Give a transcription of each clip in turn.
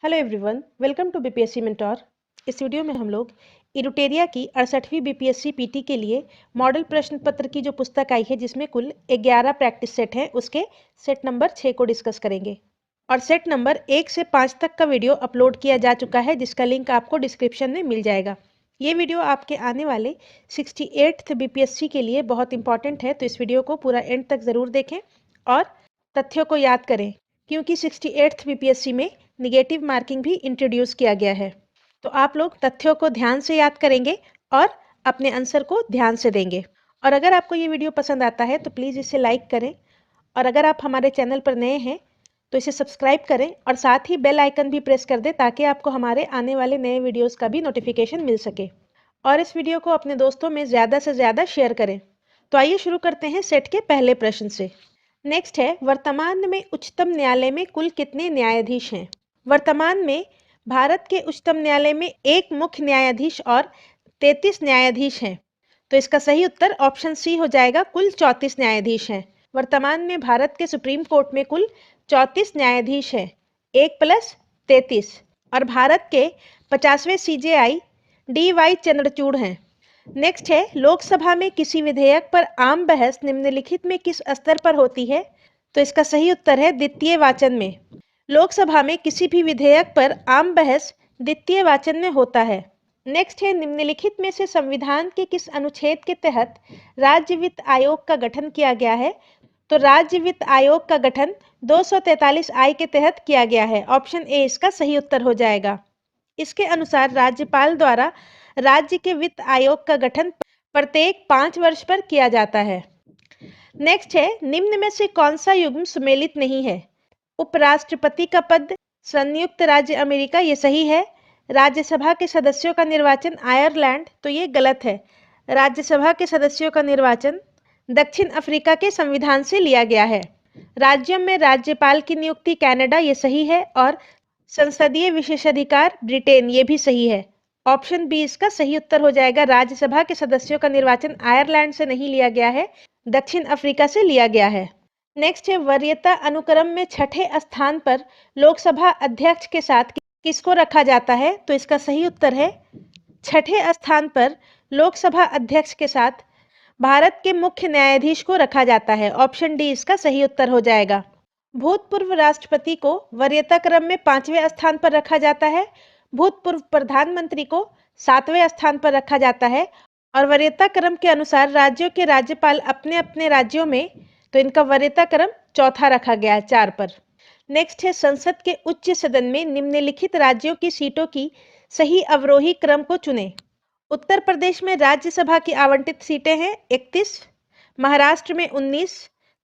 Hello everyone, welcome to BPSC mentor. इस video में हम लोग इरुटेरिया की 68वीं बीपीएससी पीटी के लिए मॉडल प्रश्न पत्र की जो पुस्तक आई है, जिसमें कुल 11 प्रैक्टिस सेट हैं, उसके सेट नंबर 6 को डिस्कस करेंगे। और सेट नंबर 1 से 5 तक का वीडियो अपलोड किया जा चुका है, जिसका लिंक आपको डिस्क्रिप्शन में मिल जाएगा। ये वीडियो आपके आने वाले 68th बीपीएससी के लिए बहुत इंपॉर्टेंट है, तो इस वीडियो को पूरा एंड तक ज़रूर देखें और तथ्यों को याद करें, क्योंकि 68th बीपीएससी में निगेटिव मार्किंग भी इंट्रोड्यूस किया गया है। तो आप लोग तथ्यों को ध्यान से याद करेंगे और अपने आंसर को ध्यान से देंगे। और अगर आपको ये वीडियो पसंद आता है तो प्लीज़ इसे लाइक करें, और अगर आप हमारे चैनल पर नए हैं तो इसे सब्सक्राइब करें और साथ ही बेल आइकन भी प्रेस कर दें, ताकि आपको हमारे आने वाले नए वीडियोस का भी नोटिफिकेशन मिल सके। और इस वीडियो को अपने दोस्तों में ज़्यादा से ज़्यादा शेयर करें। तो आइए शुरू करते हैं सेट के पहले प्रश्न से। नेक्स्ट है, वर्तमान में उच्चतम न्यायालय में कुल कितने न्यायाधीश हैं? वर्तमान में भारत के उच्चतम न्यायालय में एक मुख्य न्यायाधीश और 33 न्यायाधीश हैं। तो इसका सही उत्तर ऑप्शन सी हो जाएगा, कुल 34 न्यायाधीश हैं। वर्तमान में भारत के सुप्रीम कोर्ट में कुल 34 न्यायाधीश हैं, 1 + 33। और भारत के 50वें सीजेआई DY चंद्रचूड़ हैं। नेक्स्ट है, लोकसभा में किसी विधेयक पर आम बहस निम्नलिखित में किस स्तर पर होती है? तो इसका सही उत्तर है द्वितीय वाचन में। लोकसभा में किसी भी विधेयक पर आम बहस द्वितीय वाचन में होता है। नेक्स्ट है, निम्नलिखित में से संविधान के किस अनुच्छेद के तहत राज्य वित्त आयोग का गठन किया गया है? तो राज्य वित्त आयोग का गठन 243 आई के तहत किया गया है। ऑप्शन ए इसका सही उत्तर हो जाएगा। इसके अनुसार राज्यपाल द्वारा राज्य के वित्त आयोग का गठन प्रत्येक 5 वर्ष पर किया जाता है। नेक्स्ट है, निम्न में से कौन सा युग्म सुमेलित नहीं है? उपराष्ट्रपति का पद, संयुक्त राज्य अमेरिका, ये सही है। राज्यसभा के सदस्यों का निर्वाचन आयरलैंड, तो ये गलत है। राज्यसभा के सदस्यों का निर्वाचन दक्षिण अफ्रीका के संविधान से लिया गया है। राज्यों में राज्यपाल की नियुक्ति कनाडा, ये सही है। और संसदीय विशेषाधिकार ब्रिटेन, ये भी सही है। ऑप्शन बी इसका सही उत्तर हो जाएगा। राज्यसभा के सदस्यों का निर्वाचन आयरलैंड से नहीं लिया गया है, दक्षिण अफ्रीका से लिया गया है। नेक्स्ट है, वरीयता अनुक्रम में छठे स्थान पर लोकसभा अध्यक्ष के साथ किसको रखा जाता है? तो इसका सही उत्तर है, छठे स्थान पर लोकसभा अध्यक्ष के साथ भारत के मुख्य न्यायाधीश को रखा जाता है। ऑप्शन डी इसका सही उत्तर हो जाएगा। भूतपूर्व राष्ट्रपति को वरीयता क्रम में 5वें स्थान पर रखा जाता है। भूतपूर्व प्रधानमंत्री को 7वें स्थान पर रखा जाता है। और वरीयता क्रम के अनुसार राज्यों के राज्यपाल अपने अपने राज्यों में, तो इनका वरीयता क्रम चौथा रखा गया है, 4 पर। नेक्स्ट है, संसद के उच्च सदन में निम्नलिखित राज्यों की सीटों की सही अवरोही क्रम को चुनें। उत्तर प्रदेश में राज्यसभा की आवंटित सीटें हैं 31, महाराष्ट्र में 19,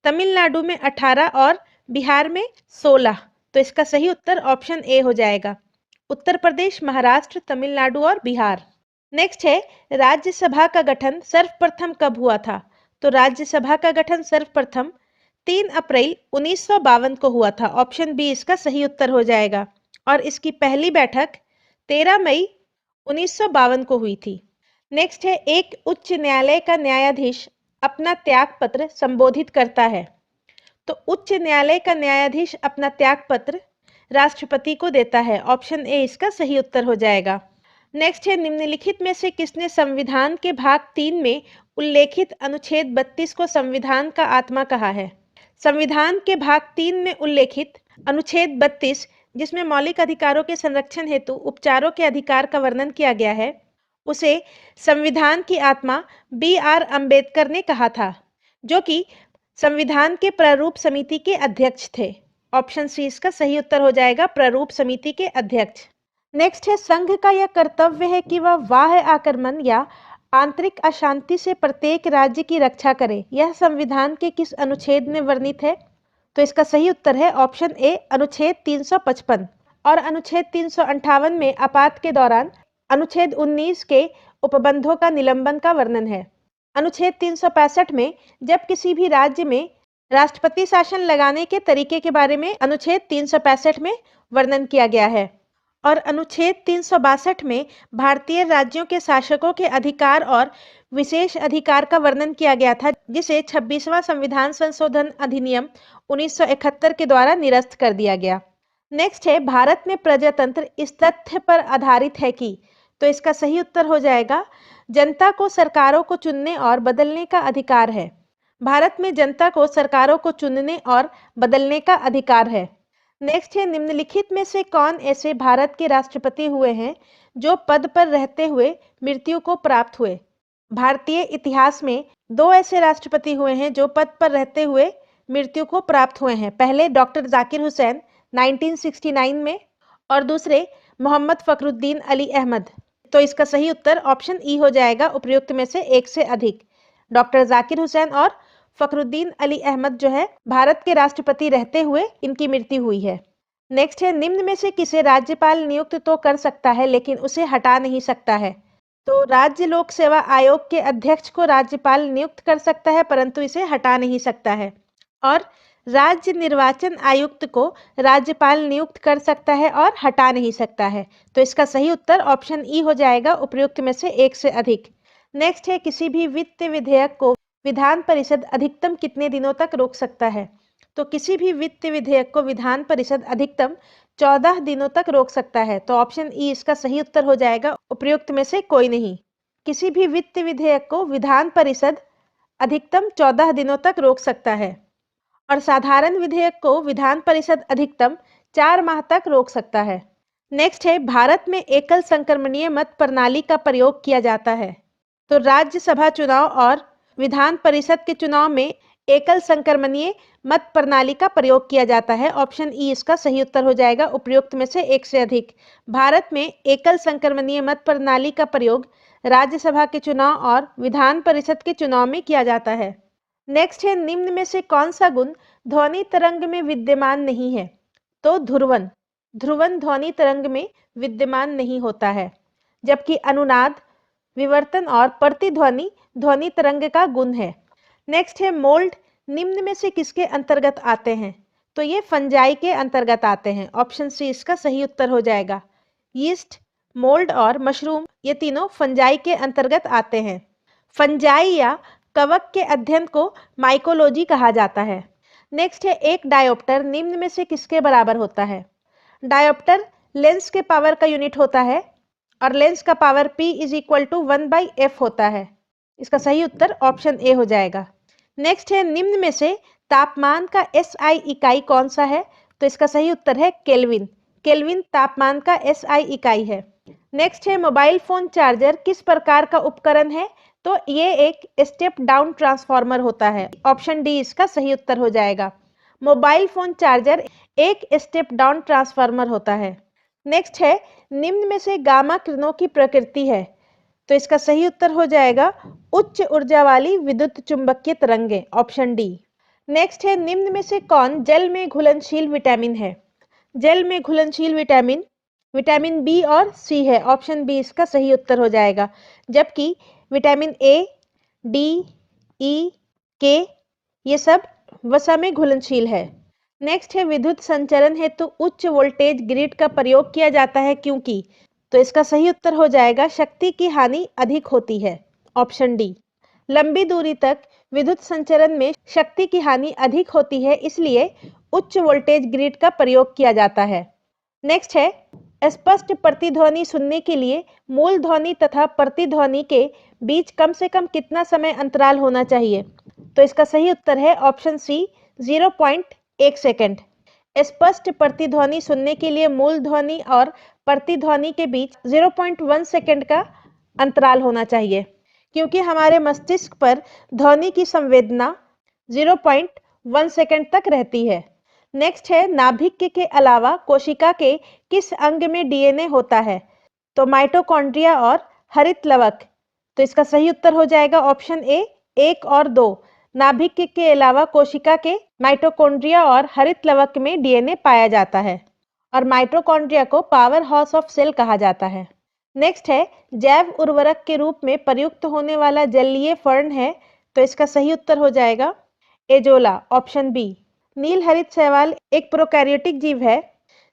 तमिलनाडु में 18 और बिहार में 16। तो इसका सही उत्तर ऑप्शन ए हो जाएगा, उत्तर प्रदेश, महाराष्ट्र, तमिलनाडु और बिहार। नेक्स्ट है, राज्यसभा का गठन सर्वप्रथम कब हुआ था? तो राज्यसभा का गठन सर्वप्रथम 3 अप्रैल 1952 को हुआ था। ऑप्शन बी इसका सही उत्तर हो जाएगा। और इसकी पहली बैठक 13 मई 1952 को हुई थी। नेक्स्ट है, एक उच्च न्यायालय का न्यायाधीश अपना त्यागपत्र संबोधित करता है। तो उच्च न्यायालय का न्यायाधीश अपना त्यागपत्र राष्ट्रपति को देता है। ऑप्शन ए इसका सही उत्तर हो जाएगा। नेक्स्ट है, निम्नलिखित में से किसने संविधान के भाग 3 में उल्लेखित अनुच्छेद 32 को संविधान का आत्मा कहा है? संविधान के भाग 3 में उल्लेखित अनुच्छेद 32, जिसमें मौलिक अधिकारों के संरक्षण हेतु उपचारों के अधिकार का वर्णन किया गया है, उसे संविधान की आत्मा BR अम्बेडकर ने कहा था, जो कि संविधान के प्रारूप समिति के अध्यक्ष थे। ऑप्शन सी इसका सही उत्तर हो जाएगा, प्रारूप समिति के अध्यक्ष। नेक्स्ट है, संघ का यह कर्तव्य है कि वह बाह्य आक्रमण या आंतरिक अशांति से प्रत्येक राज्य की रक्षा करे। यह संविधान के किस अनुच्छेद में वर्णित है? तो इसका सही उत्तर है ऑप्शन ए, अनुच्छेद 355। और अनुच्छेद 358 में आपात के दौरान अनुच्छेद 19 के उपबंधों का निलंबन का वर्णन है। अनुच्छेद 365 में जब किसी भी राज्य में राष्ट्रपति शासन लगाने के तरीके के बारे में अनुच्छेद 365 में वर्णन किया गया है। और अनुच्छेद 362 में भारतीय राज्यों के शासकों के अधिकार और विशेष अधिकार का वर्णन किया गया था, जिसे 26वां संविधान संशोधन अधिनियम 1971 के द्वारा निरस्त कर दिया गया। नेक्स्ट है भारत में प्रजातंत्र इस तथ्य पर आधारित है कि, तो इसका सही उत्तर हो जाएगा जनता को सरकारों को चुनने और बदलने का अधिकार है। भारत में जनता को सरकारों को चुनने और बदलने का अधिकार है। नेक्स्ट है निम्नलिखित में से कौन ऐसे भारत के राष्ट्रपति हुए हैं जो पद पर रहते हुए मृत्यु को प्राप्त हुए। भारतीय इतिहास में दो ऐसे राष्ट्रपति हुए हैं जो पद पर रहते हुए मृत्यु को प्राप्त हुए हैं। पहले डॉक्टर जाकिर हुसैन 1969 में और दूसरे मोहम्मद फखरुद्दीन अली अहमद। तो इसका सही उत्तर ऑप्शन ई हो जाएगा उपर्युक्त में से एक से अधिक। डॉक्टर जाकिर हुसैन और फखरुद्दीन अली अहमद जो है भारत के राष्ट्रपति रहते हुए इनकी मृत्यु हुई है। नेक्स्ट है निम्न में से किसे राज्यपाल नियुक्त तो कर सकता है लेकिन उसे हटा नहीं सकता है। तो राज्य लोक सेवा आयोग के अध्यक्ष को राज्यपाल नियुक्त कर सकता है परंतु इसे हटा नहीं सकता है। और राज्य निर्वाचन आयुक्त को राज्यपाल नियुक्त कर सकता है और हटा नहीं सकता है। तो इसका सही उत्तर ऑप्शन ई हो जाएगा उपर्युक्त में से एक से अधिक। नेक्स्ट है किसी भी वित्त विधेयक को विधान परिषद अधिकतम कितने दिनों तक रोक सकता है। तो किसी भी वित्त विधेयक को विधान परिषद अधिकतम 14 दिनों तक रोक सकता है। तो ऑप्शन ई इसका सही उत्तर हो जाएगा उपर्युक्त में से कोई नहीं। किसी भी वित्त विधेयक को विधान परिषद अधिकतम 14 दिनों तक रोक सकता है और साधारण विधेयक को विधान परिषद अधिकतम 4 माह तक रोक सकता है। नेक्स्ट है भारत में एकल संक्रमणीय मत प्रणाली का प्रयोग किया जाता है। तो राज्यसभा चुनाव और विधान परिषद के चुनाव में एकल संक्रमणीय मत प्रणाली का प्रयोग किया जाता है। ऑप्शन ई इसका सही उत्तर हो जाएगा उपर्युक्त में से एक से अधिक। भारत में एकल संक्रमणीय मत प्रणाली का प्रयोग राज्यसभा के चुनाव और विधान परिषद के चुनाव में किया जाता है। नेक्स्ट है निम्न में से कौन सा गुण ध्वनि तरंग में विद्यमान नहीं है। तो ध्रुवन ध्रुवन ध्वनि तरंग में विद्यमान नहीं होता है, जबकि अनुनाद, विवर्तन और प्रतिध्वनि ध्वनि तरंग का गुण है। नेक्स्ट है मोल्ड निम्न में से किसके अंतर्गत आते हैं। तो ये फंजाई के अंतर्गत आते हैं। ऑप्शन सी इसका सही उत्तर हो जाएगा। यीस्ट, मोल्ड और मशरूम ये तीनों फंजाई के अंतर्गत आते हैं। फंजाई या कवक के अध्ययन को माइकोलॉजी कहा जाता है। नेक्स्ट है एक डायोप्टर निम्न में से किसके बराबर होता है। डायोप्टर लेंस के पावर का यूनिट होता है और लेंस का power P is equal to 1/f होता है। इसका सही उत्तर ऑप्शन ए हो जाएगा। नेक्स्ट है निम्न में से तापमान का SI इकाई कौन सा है। तो इसका सही उत्तर है केल्विन। केल्विन तापमान का SI इकाई है। नेक्स्ट है मोबाइल फोन चार्जर किस प्रकार का उपकरण है। तो ये एक स्टेप डाउन ट्रांसफार्मर होता है। ऑप्शन डी इसका सही उत्तर हो जाएगा। मोबाइल फोन चार्जर एक स्टेप डाउन ट्रांसफार्मर होता है। नेक्स्ट है निम्न में से गामा किरणों की प्रकृति है। तो इसका सही उत्तर हो जाएगा उच्च ऊर्जा वाली विद्युत चुंबकीय तरंगें। Option D. नेक्स्ट है निम्न में से कौन जल में घुलनशील विटामिन है। जल में घुलनशील विटामिन विटामिन बी और सी है। ऑप्शन बी इसका सही उत्तर हो जाएगा। जबकि विटामिन ए, डी, ई, के ये सब वसा में घुलनशील है। नेक्स्ट है विद्युत संचरण हेतु उच्च वोल्टेज ग्रिड का प्रयोग किया जाता है क्योंकि। तो इसका सही उत्तर हो जाएगा शक्ति की हानि अधिक होती है। Option D. लंबी दूरी तक विद्युत संचरण में शक्ति की हानि अधिक होती है, इसलिए उच्च वोल्टेज ग्रिड का प्रयोग किया जाता है। नेक्स्ट है स्पष्ट प्रतिध्वनि सुनने के लिए मूल ध्वनि तथा प्रतिध्वनि के बीच कम से कम कितना समय अंतराल होना चाहिए। तो इसका सही उत्तर है ऑप्शन सी 0.1 सेकेंड। स्पष्ट प्रतिध्वनि सुनने के लिए मूल ध्वनि और प्रतिध्वनि के बीच 0.1 सेकेंड का अंतराल होना चाहिए, क्योंकि हमारे मस्तिष्क पर ध्वनि की संवेदना 0.1 सेकेंड तक रहती है। नेक्स्ट है नाभिक के अलावा कोशिका के किस अंग में डीएनए होता है। तो माइटोकॉन्ड्रिया और हरित लवक। तो इसका सही उत्तर हो जाएगा ऑप्शन ए 1 और 2। नाभिक के अलावा कोशिका के माइटोकॉन्ड्रिया और हरित लवक में डीएनए पाया जाता है और माइटोकॉन्ड्रिया को पावर हाउस ऑफ सेल कहा जाता है। नेक्स्ट है जैव उर्वरक के रूप में प्रयुक्त होने वाला जलीय फर्न है। तो इसका सही उत्तर हो जाएगा एजोला। Option B. नील हरित शैवाल एक प्रोकैरियोटिक जीव है,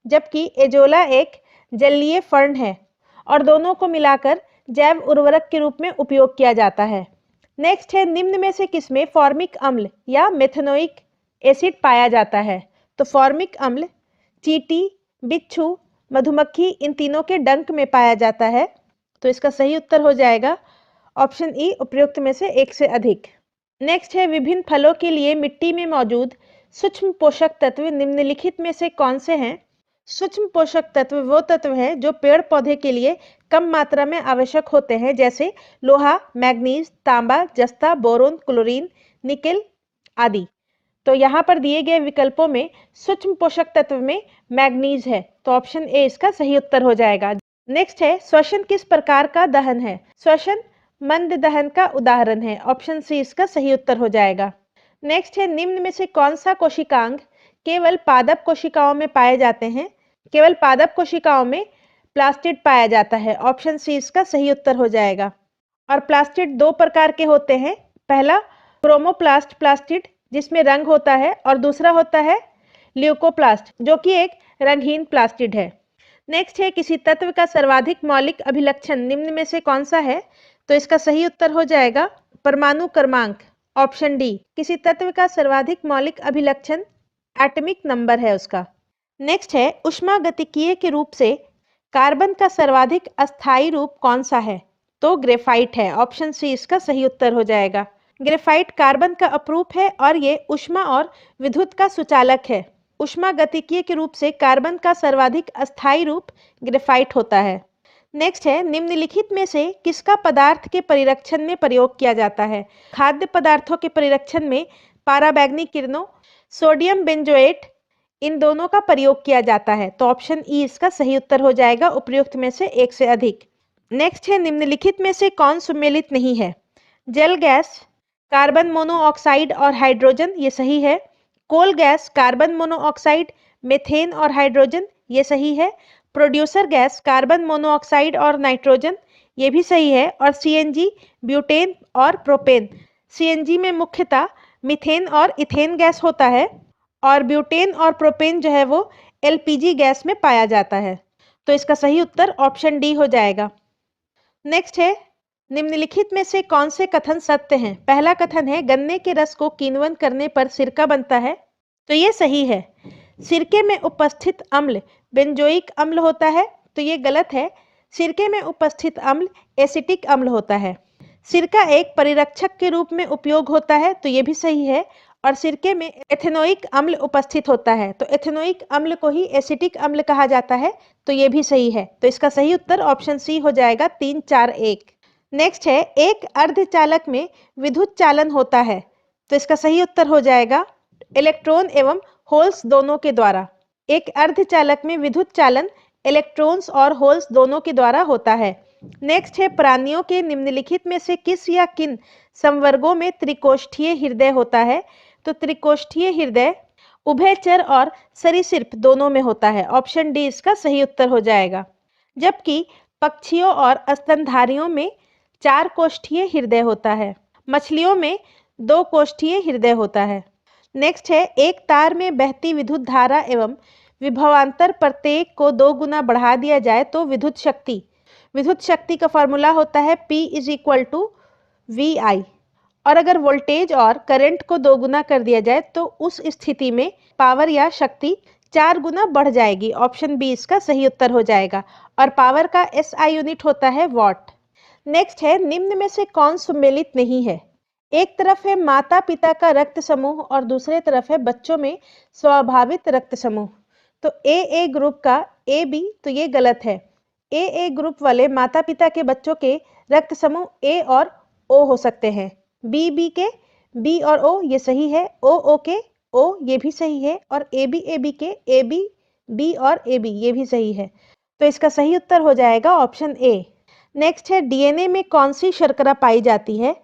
जबकि एजोला एक जलीय फर्न है और दोनों को मिलाकर जैव उर्वरक के रूप में उपयोग किया जाता है। नेक्स्ट है निम्न में से किसमें फॉर्मिक अम्ल या मेथनोइक एसिड पाया जाता है। तो फॉर्मिक अम्ल चींटी, बिच्छू, मधुमक्खी इन तीनों के डंक में पाया जाता है। तो इसका सही उत्तर हो जाएगा ऑप्शन ई, उपयुक्त में से एक से अधिक। नेक्स्ट है, विभिन्न फलों के लिए मिट्टी में मौजूद सूक्ष्म पोषक तत्व निम्नलिखित में से कौन से हैं? सूक्ष्म पोषक तत्व वो तत्व हैं जो पेड़ पौधे के लिए कम मात्रा में आवश्यक होते हैं, जैसे लोहा, मैग्नीज, तांबा, जस्ता, बोरोन, क्लोरीन, निकेल आदि। तो यहाँ पर दिए गए विकल्पों में सूक्ष्म पोषक तत्व में मैग्नीज है, तो ऑप्शन ए इसका सही उत्तर हो जाएगा। नेक्स्ट है, श्वसन किस प्रकार का दहन है? श्वसन मंद दहन का उदाहरण है, ऑप्शन सी इसका सही उत्तर हो जाएगा। नेक्स्ट है, निम्न में से कौन सा कोशिकांग केवल पादप कोशिकाओं में पाए जाते हैं? केवल पादप कोशिकाओं में प्लास्टिड पाया जाता है, ऑप्शन सी इसका सही उत्तर हो जाएगा। और प्लास्टिड दो प्रकार के होते हैं, पहला क्रोमोप्लास्ट प्लास्टिड जिसमें रंग होता है, और दूसरा होता है ल्यूकोप्लास्ट जो कि एक रंगहीन प्लास्टिड है। नेक्स्ट है, किसी तत्व का सर्वाधिक मौलिक अभिलक्षण निम्न में से कौन सा है? तो इसका सही उत्तर हो जाएगा परमाणु क्रमांक, ऑप्शन डी। किसी तत्व का सर्वाधिक मौलिक अभिलक्षण एटॉमिक नंबर है उसका। नेक्स्ट है, ऊष्मागतिकीय के रूप से कार्बन का सर्वाधिक अस्थायी रूप कौन सा है? तो ग्रेफाइट है, ऑप्शन सी इसका सही उत्तर हो जाएगा। ग्रेफाइट कार्बन का अपरूप है और ये ऊष्मा और विद्युत का सुचालक है। ऊष्मागतिकीय के रूप से कार्बन का सर्वाधिक अस्थायी रूप ग्रेफाइट होता है। नेक्स्ट है, निम्नलिखित में से किसका पदार्थ के परिरक्षण में प्रयोग किया जाता है? खाद्य पदार्थों के परिरक्षण में पाराबैंगनी किरणों, सोडियम बेंजोएट, इन दोनों का प्रयोग किया जाता है, तो ऑप्शन ई इसका सही उत्तर हो जाएगा, उपयुक्त में से एक से अधिक। नेक्स्ट है, निम्नलिखित में से कौन सुमेलित नहीं है? जल गैस, कार्बन मोनोऑक्साइड और हाइड्रोजन, ये सही है। Coal gas, carbon monoxide, methane और हाइड्रोजन, ये सही है। प्रोड्यूसर गैस, कार्बन मोनोऑक्साइड और नाइट्रोजन, ये भी सही है। और सीएनजी, ब्यूटेन और प्रोपेन, सीएनजी में मुख्यतः मीथेन और इथेन गैस होता है, और ब्यूटेन और प्रोपेन जो है वो एलपीजी गैस में पाया जाता है, तो इसका सही उत्तर ऑप्शन डी हो जाएगा। नेक्स्ट है, निम्नलिखित में से कौन से कथन सत्य हैं? पहला कथन है, गन्ने के रस को किण्वन करने पर सिरका बनता है, तो ये सही है। सिरके में उपस्थित अम्ल बेंजोइक अम्ल होता है, तो ये गलत है। सिरके में उपस्थित अम्ल एसिटिक अम्ल होता है। सिरका एक परिरक्षक के रूप में उपयोग होता है, तो ये भी सही है। और सिरके में एथेनोइक अम्ल उपस्थित होता है, तो एथेनोइक अम्ल को ही एसिटिक अम्ल कहा जाता है, तो ये भी सही है। तो इसका सही उत्तर ऑप्शन सी हो जाएगा, 3, 4, 1। नेक्स्ट है, एक अर्धचालक में विद्युत चालन होता है, तो इसका सही उत्तर हो जाएगा इलेक्ट्रॉन एवं होल्स दोनों के द्वारा। एक अर्धचालक में विद्युत चालन इलेक्ट्रॉन्स और होल्स दोनों के द्वारा होता है। नेक्स्ट है, प्राणियों के निम्नलिखित में से किस या किन संवर्गों में त्रिकोष्ठीय हृदय होता है? तो त्रिकोष्ठीय हृदय उभयचर और सरीसृप दोनों में होता है, ऑप्शन डी इसका सही उत्तर हो जाएगा। जबकि पक्षियों और स्तनधारियों में 4 कोष्ठीय हृदय होता है। मछलियों में 2 कोष्ठीय हृदय होता है। नेक्स्ट है, एक तार में बहती विद्युत धारा एवं विभवांतर प्रत्येक को 2 गुना बढ़ा दिया जाए तो विद्युत शक्ति का फॉर्मूला होता है P = VI। और अगर वोल्टेज और करंट को 2 गुना कर दिया जाए तो उस स्थिति में पावर या शक्ति 4 गुना बढ़ जाएगी, ऑप्शन बी इसका सही उत्तर हो जाएगा। और पावर का SI यूनिट होता है वॉट। नेक्स्ट है, निम्न में से कौन सुमेलित नहीं है? एक तरफ है माता पिता का रक्त समूह और दूसरे तरफ है बच्चों में स्वाभाविक रक्त समूह। तो ए ग्रुप का AB, तो ये गलत है। ए ग्रुप वाले माता पिता के बच्चों के रक्त समूह A और O हो सकते हैं। बी के B और O, ये सही है। O के O, ये भी सही है। और AB के AB, B और AB, ये भी सही है। तो इसका सही उत्तर हो जाएगा ऑप्शन ए। नेक्स्ट है, डीएनए में कौन सी शर्करा पाई जाती है?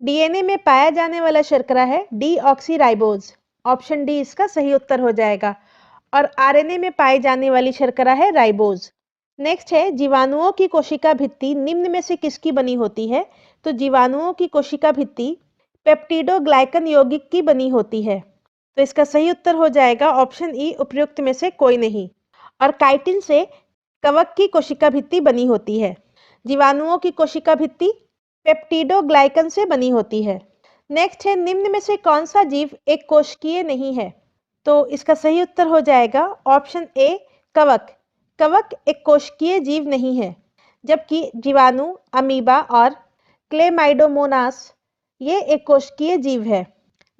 डीएनए में पाया जाने वाला शर्करा है डीऑक्सीराइबोज, ऑप्शन डी इसका सही उत्तर हो जाएगा। और आरएनए में पाई जाने वाली शर्करा है राइबोज। नेक्स्ट है, जीवाणुओं की कोशिका भित्ति निम्न में से किसकी बनी होती है? तो जीवाणुओं की कोशिका भित्ति पेप्टिडोग्लाइकन यौगिक की बनी होती है, तो इसका सही उत्तर हो जाएगा ऑप्शन ई, उपयुक्त में से कोई नहीं। और काइटिन से कवक की कोशिका भित्ति बनी होती है। जीवाणुओं की कोशिका भित्ति पेप्टिडोग्लाइकन से बनी होती है। नेक्स्ट है, निम्न में से कौन सा जीव एक कोशिकीय नहीं है? तो इसका सही उत्तर हो जाएगा ऑप्शन ए, कवक। कवक एक कोशिकीय जीव नहीं है, जबकि जीवाणु, अमीबा और क्लेमाइडोमोनास ये एक कोशिकीय जीव है।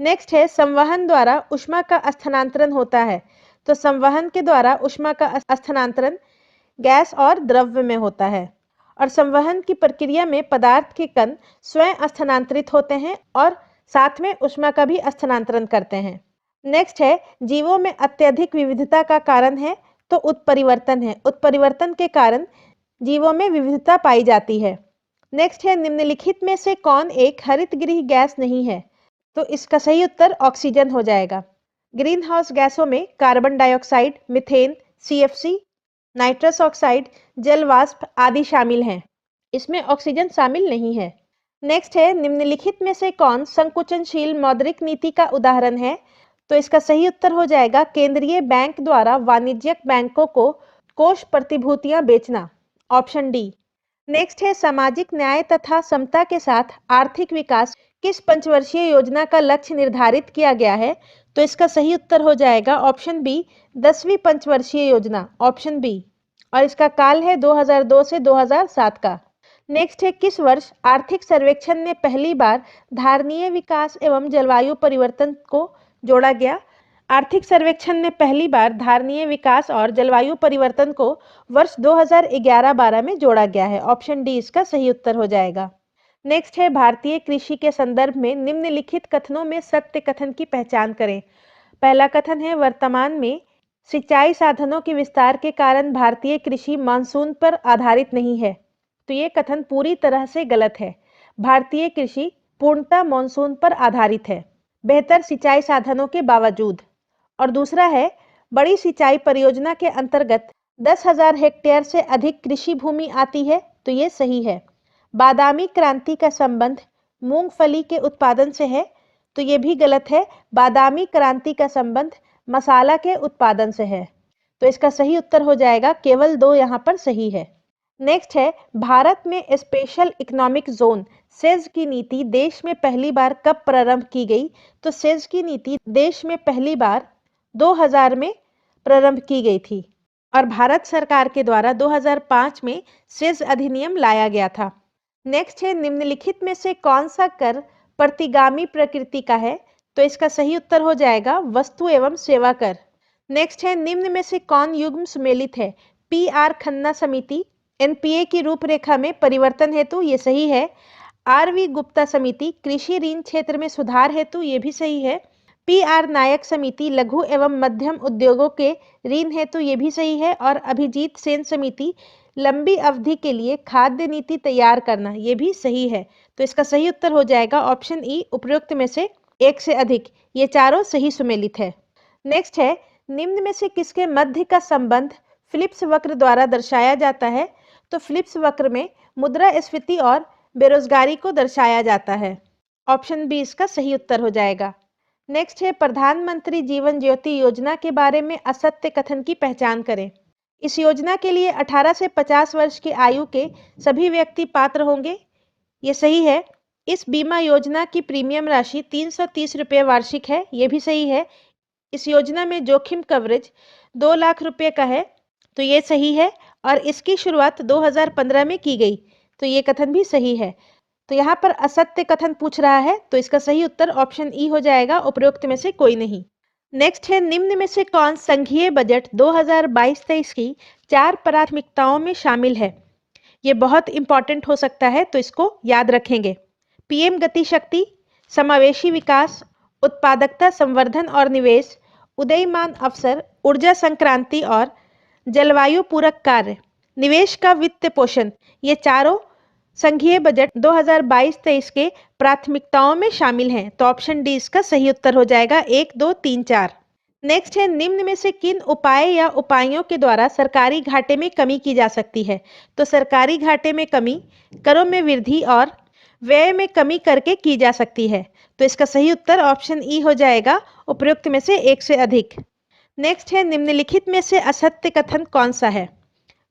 नेक्स्ट है संवहन द्वारा ऊष्मा का स्थानांतरण होता है। तो संवहन के द्वारा ऊष्मा का स्थानांतरण गैस और द्रव्य में होता है, और संवहन की प्रक्रिया में पदार्थ के कण स्वयं स्थानांतरित होते हैं और साथ में ऊष्मा का भी स्थानांतरण करते हैं। नेक्स्ट है जीवों में अत्यधिक विविधता का कारण है तो उत्परिवर्तन है। उत्परिवर्तन के कारण जीवों में विविधता पाई जाती है। नेक्स्ट है निम्नलिखित में से कौन एक हरितगृह गैस नहीं है? तो इसका सही उत्तर ऑक्सीजन हो जाएगा। ग्रीन हाउस गैसों में carbon dioxide, methane, CFC, nitrous oxide, जल वाष्प आदि शामिल हैं। इसमें ऑक्सीजन शामिल नहीं है। नेक्स्ट है निम्नलिखित में से कौन संकुचनशील मौद्रिक नीति का उदाहरण है? तो इसका सही उत्तर हो जाएगा केंद्रीय बैंक द्वारा वाणिज्यिक बैंकों को कोष प्रतिभूतियां बेचना, ऑप्शन डी। नेक्स्ट है सामाजिक न्याय तथा समता के साथ आर्थिक विकास किस पंचवर्षीय योजना का लक्ष्य निर्धारित किया गया है? तो इसका सही उत्तर हो जाएगा ऑप्शन बी, 10वीं पंचवर्षीय योजना, ऑप्शन बी, और इसका काल है 2002 से 2007 का। नेक्स्ट है किस वर्ष आर्थिक सर्वेक्षण में पहली बार धारणीय विकास एवं जलवायु परिवर्तन को जोड़ा गया? आर्थिक सर्वेक्षण में पहली बार धारणीय विकास और जलवायु परिवर्तन को वर्ष 2011-12 में जोड़ा गया है, ऑप्शन डी इसका सही उत्तर हो जाएगा। नेक्स्ट है भारतीय कृषि के संदर्भ में निम्नलिखित कथनों में सत्य कथन की पहचान करें। पहला कथन है वर्तमान में सिंचाई साधनों के विस्तार के कारण भारतीय कृषि मानसून पर आधारित नहीं है। तो ये कथन पूरी तरह से गलत है। भारतीय कृषि पूर्णतः मानसून पर आधारित है, बेहतर सिंचाई साधनों के बावजूद। और दूसरा है बड़ी सिंचाई परियोजना के अंतर्गत 10,000 हेक्टेयर से अधिक कृषि भूमि आती है। तो ये सही है। बादामी क्रांति का संबंध मूंगफली के उत्पादन से है। तो ये भी गलत है। बादामी क्रांति का संबंध मसाला के उत्पादन से है। तो इसका सही उत्तर हो जाएगा केवल 2 यहाँ पर सही है। नेक्स्ट है भारत में स्पेशल इकोनॉमिक जोन सेज की नीति देश में पहली बार कब प्रारंभ की गई? तो सेज की नीति देश में पहली बार 2000 में प्रारंभ की गई थी और भारत सरकार के द्वारा 2005 में सेज अधिनियम लाया गया था। नेक्स्ट है निम्नलिखित में से कौन सा कर प्रतिगामी प्रकृति का है? तो इसका सही उत्तर हो जाएगा वस्तु एवं सेवा कर। नेक्स्ट है निम्न में से कौन युग्म सुमेलित है? PR खन्ना समिति NPA की रूपरेखा में परिवर्तन हेतु, ये सही है। RV गुप्ता समिति कृषि ऋण क्षेत्र में सुधार हेतु, ये भी सही है। PR नायक समिति लघु एवं मध्यम उद्योगों के ऋण हेतु, ये भी सही है। और अभिजीत सेन समिति लंबी अवधि के लिए खाद्य नीति तैयार करना, ये भी सही है। तो इसका सही उत्तर हो जाएगा ऑप्शन ई, उपरोक्त में से एक से अधिक। ये चारों सही सुमेलित है। नेक्स्ट है निम्न में से किसके मध्य का संबंध फिलिप्स वक्र द्वारा दर्शाया जाता है? तो फिलिप्स वक्र में मुद्रास्फीति और बेरोजगारी को दर्शाया जाता है। ऑप्शन बी इसका सही उत्तर हो जाएगा। नेक्स्ट है प्रधानमंत्री जीवन ज्योति योजना के बारे में असत्य कथन की पहचान करें। इस योजना के लिए 18 से 50 वर्ष की आयु के सभी व्यक्ति पात्र होंगे, ये सही है। इस बीमा योजना की प्रीमियम राशि 330 रुपये वार्षिक है, ये भी सही है। इस योजना में जोखिम कवरेज 2 लाख रुपये का है, तो ये सही है। और इसकी शुरुआत 2015 में की गई, तो ये कथन भी सही है। तो यहाँ पर असत्य कथन पूछ रहा है, तो इसका सही उत्तर ऑप्शन ई हो जाएगा, उपरोक्त में से कोई नहीं। नेक्स्ट है निम्न में से कौन संघीय बजट 2022-23 की 4 प्राथमिकताओं में शामिल है? ये बहुत इंपॉर्टेंट हो सकता है, तो इसको याद रखेंगे। PM गति शक्ति, समावेशी विकास, उत्पादकता संवर्धन और निवेश, उदयमान अवसर, ऊर्जा संक्रांति और जलवायु पूरक कार्य, निवेश का वित्त पोषण, ये चारों संघीय बजट 2022-23 के प्राथमिकताओं में शामिल हैं। तो ऑप्शन डी इसका सही उत्तर हो जाएगा 1, 2, 3, 4। नेक्स्ट है निम्न में से किन उपाय या उपायों के द्वारा सरकारी घाटे में कमी की जा सकती है? तो सरकारी घाटे में कमी करों में वृद्धि और व्यय में कमी करके की जा सकती है। तो इसका सही उत्तर ऑप्शन ई हो जाएगा, उपयुक्त में से एक से अधिक। नेक्स्ट है निम्नलिखित में से असत्य कथन कौन सा है?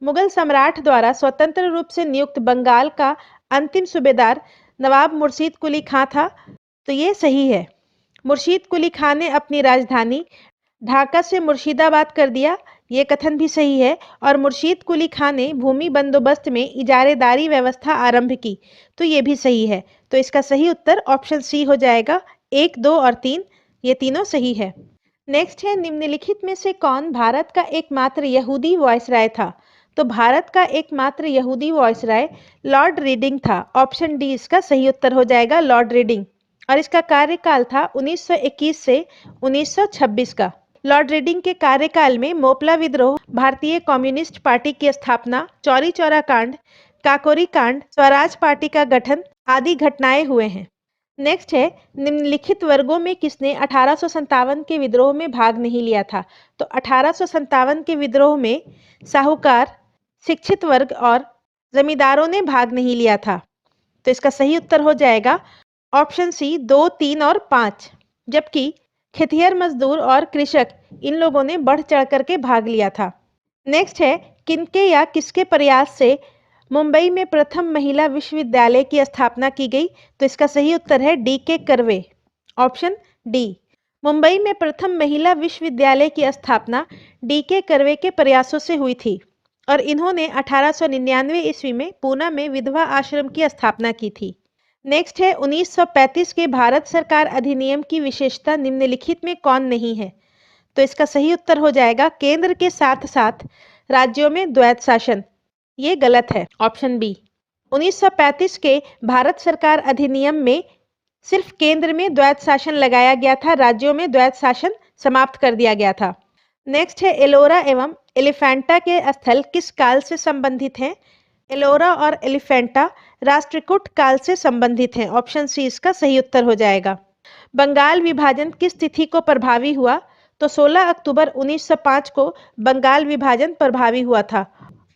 मुगल सम्राट द्वारा स्वतंत्र रूप से नियुक्त बंगाल का अंतिम सूबेदार नवाब मुर्शीद कुली खां था, तो ये सही है। मुर्शीद कुली खां ने अपनी राजधानी ढाका से मुर्शिदाबाद कर दिया, ये कथन भी सही है। और मुर्शीद कुली खां ने भूमि बंदोबस्त में इजारेदारी व्यवस्था आरंभ की, तो ये भी सही है। तो इसका सही उत्तर ऑप्शन सी हो जाएगा। 1, 2 और 3 ये तीनों सही है। नेक्स्ट है, निम्नलिखित में से कौन भारत का एकमात्र यहूदी वॉइसराय था? तो भारत का एकमात्र यहूदी वॉइसराय लॉर्ड रीडिंग था। ऑप्शन डी इसका सही उत्तर हो जाएगा, लॉर्ड रीडिंग। और इसका कार्यकाल था 1921 से 1926 का। लॉर्ड रीडिंग के कार्यकाल में मोपला विद्रोह, भारतीय कम्युनिस्ट पार्टी की स्थापना, चौरी चौरा कांड, काकोरी कांड, स्वराज पार्टी का गठन आदि घटनाएं हुए हैं। नेक्स्ट है, निम्नलिखित वर्गों में किसने 1857 के विद्रोह में भाग नहीं लिया था? तो 1857 के विद्रोह में साहूकार, शिक्षित वर्ग और जमींदारों ने भाग नहीं लिया था। तो इसका सही उत्तर हो जाएगा ऑप्शन सी 2, 3 और 5। जबकि खेतिहर मजदूर और कृषक इन लोगों ने बढ़ चढ़ करके भाग लिया था। नेक्स्ट है, किनके या किसके प्रयास से मुंबई में प्रथम महिला विश्वविद्यालय की स्थापना की गई? तो इसका सही उत्तर है डी के कर्वे, ऑप्शन डी। मुंबई में प्रथम महिला विश्वविद्यालय की स्थापना डी के कर्वे के प्रयासों से हुई थी और इन्होंने 1899 ईस्वी में पूना में विधवा आश्रम की स्थापना की थी। नेक्स्ट है, 1935 के भारत सरकार अधिनियम की विशेषता निम्नलिखित में कौन नहीं है? तो इसका सही उत्तर हो जाएगा केंद्र के साथ साथ राज्यों में द्वैत शासन। ये गलत है, ऑप्शन बी। 1935 के भारत सरकार अधिनियम में सिर्फ केंद्र में द्वैत शासन लगाया गया था, राज्यों में द्वैत शासन समाप्त कर दिया गया था। नेक्स्ट है, एलोरा एवं एलिफेंटा के स्थल किस काल से संबंधित हैं? एलोरा और एलिफेंटा राष्ट्रकूट काल से संबंधित हैं। ऑप्शन सी इसका सही उत्तर हो जाएगा। बंगाल विभाजन किस तिथि को प्रभावी हुआ? तो 16 अक्टूबर 1905 को बंगाल विभाजन प्रभावी हुआ था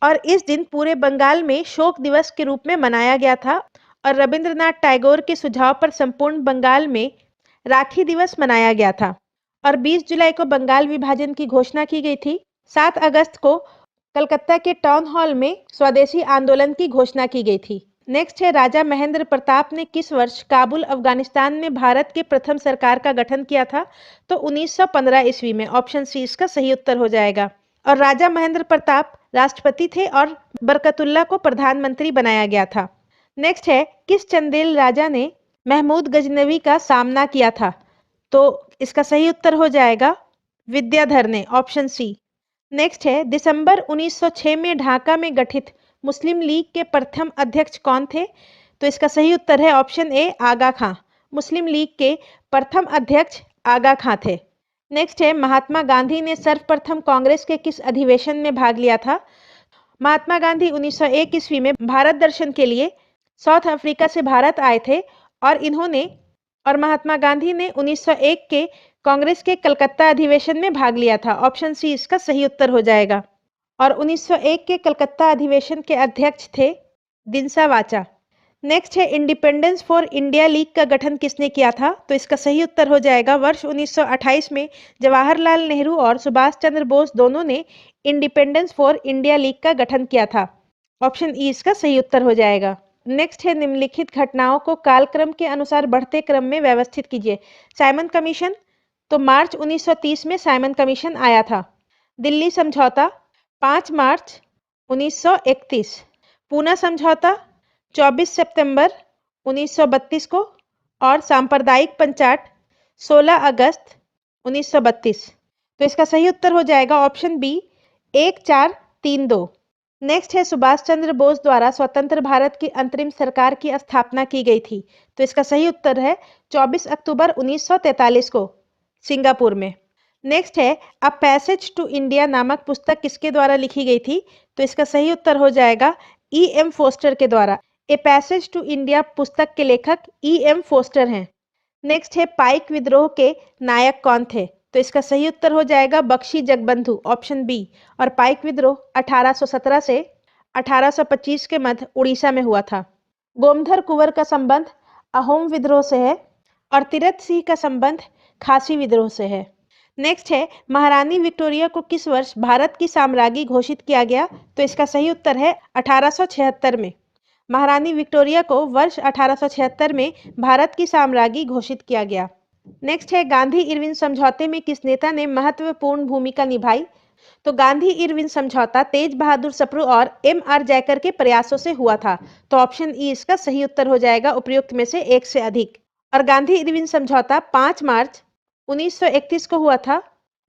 और इस दिन पूरे बंगाल में शोक दिवस के रूप में मनाया गया था और रविंद्रनाथ टैगोर के सुझाव पर संपूर्ण बंगाल में राखी दिवस मनाया गया था और 20 जुलाई को बंगाल विभाजन की घोषणा की गई थी। 7 अगस्त को कलकत्ता के टाउन हॉल में स्वदेशी आंदोलन की घोषणा की गई थी। नेक्स्ट है, राजा महेंद्र प्रताप ने किस वर्ष काबुल अफगानिस्तान में भारत के प्रथम सरकार का गठन किया था? तो 1915 ईस्वी में। ऑप्शन सी इसका सही उत्तर हो जाएगा। और राजा महेंद्र प्रताप राष्ट्रपति थे और बरकतुल्ला को प्रधानमंत्री बनाया गया था। नेक्स्ट है, किस चंदेल राजा ने महमूद गजनवी का सामना किया था? तो इसका सही उत्तर हो जाएगा विद्याधर ने, ऑप्शन सी। नेक्स्ट है, दिसंबर 1906 में ढाका में गठित मुस्लिम लीग के प्रथम अध्यक्ष कौन थे? तो इसका सही उत्तर है option A, Agha Khan. Muslim league के प्रथम अध्यक्ष आगा खां थे। नेक्स्ट है, महात्मा गांधी ने सर्वप्रथम कांग्रेस के किस अधिवेशन में भाग लिया था? महात्मा गांधी 1901 ईस्वी में भारत दर्शन के लिए साउथ अफ्रीका से भारत आए थे और महात्मा गांधी ने 1901 के कांग्रेस के कलकत्ता अधिवेशन में भाग लिया था। ऑप्शन सी इसका सही उत्तर हो जाएगा। और 1901 के कलकत्ता अधिवेशन के अध्यक्ष थे दिनसा वाचा। नेक्स्ट है, इंडिपेंडेंस फॉर इंडिया लीग का गठन किसने किया था? तो इसका सही उत्तर हो जाएगा वर्ष 1928 में जवाहरलाल नेहरू और सुभाष चंद्र बोस दोनों ने इंडिपेंडेंस फॉर इंडिया लीग का गठन किया था। ऑप्शन ई इसका सही उत्तर हो जाएगा। नेक्स्ट है, निम्नलिखित घटनाओं को कालक्रम के अनुसार बढ़ते क्रम में व्यवस्थित कीजिए। साइमन कमीशन, तो मार्च 1930 में साइमन कमीशन आया था। दिल्ली समझौता 5 मार्च 1931। पूना समझौता 24 सितंबर 1932 को और सांप्रदायिक पंचाट 16 अगस्त 1932। तो इसका सही उत्तर हो जाएगा ऑप्शन बी, 1, 4, 3, 2। नेक्स्ट है, सुभाष चंद्र बोस द्वारा स्वतंत्र भारत की अंतरिम सरकार की स्थापना की गई थी। तो इसका सही उत्तर है 24 अक्टूबर 1943 को सिंगापुर में। नेक्स्ट है, अ पैसेज टू इंडिया नामक पुस्तक किसके द्वारा लिखी गई थी? तो इसका सही उत्तर हो जाएगा E.M. फोस्टर के द्वारा। ए पैसेज टू इंडिया पुस्तक के लेखक E.M. फोस्टर हैं। नेक्स्ट है, पाइक विद्रोह के नायक कौन थे? तो इसका सही उत्तर हो जाएगा बख्शी जगबंधु, ऑप्शन बी। और पाइक विद्रोह 1817 से 1825 के मध्य उड़ीसा में हुआ था। गोमधर कुंवर का संबंध अहोम विद्रोह से है और तीरथ सिंह का संबंध खासी विद्रोह से है। नेक्स्ट है, महारानी विक्टोरिया को किस वर्ष भारत की साम्राज्ञी घोषित किया गया? तो इसका सही उत्तर है 1876 में। महारानी विक्टोरिया को वर्ष 1876 में भारत की साम्राज्ञी घोषित किया गया। नेक्स्ट है, गांधी इरविन समझौते में किस नेता ने महत्वपूर्ण भूमिका निभाई? तो गांधी इरविन समझौता तेज बहादुर सप्रू और एम.आर. जयकर के प्रयासों से हुआ था। तो ऑप्शन ई इसका सही उत्तर हो जाएगा उपयुक्त में से एक से अधिक। और गांधी इरविन समझौता 5 मार्च 1931 को हुआ था,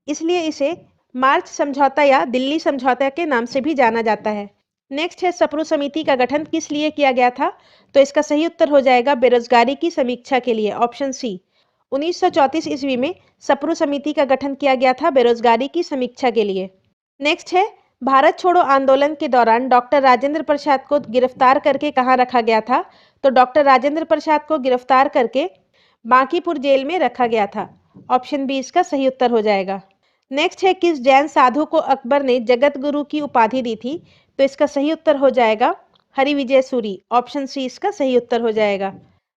इसलिए इसे मार्च समझौता या दिल्ली समझौता के नाम से भी जाना जाता है। नेक्स्ट है, सप्रू समिति का गठन किस लिए किया गया था? तो इसका सही उत्तर हो जाएगा बेरोजगारी की समीक्षा के लिए, ऑप्शन सी। 1934 ईस्वी में सप्रू समिति का गठन किया गया था बेरोजगारी की समीक्षा के लिए। नेक्स्ट है, भारत छोड़ो आंदोलन के दौरान डॉक्टर राजेंद्र प्रसाद को गिरफ्तार करके कहाँ रखा गया था? तो डॉक्टर राजेंद्र प्रसाद को गिरफ्तार करके बांकीपुर जेल में रखा गया था। ऑप्शन बी इसका सही उत्तर हो जाएगा। नेक्स्ट है, किस जैन साधु को अकबर ने जगत गुरु की उपाधि दी थी? तो इसका सही उत्तर हो जाएगा हरिविजय सूरी। ऑप्शन सी इसका सही उत्तर हो जाएगा।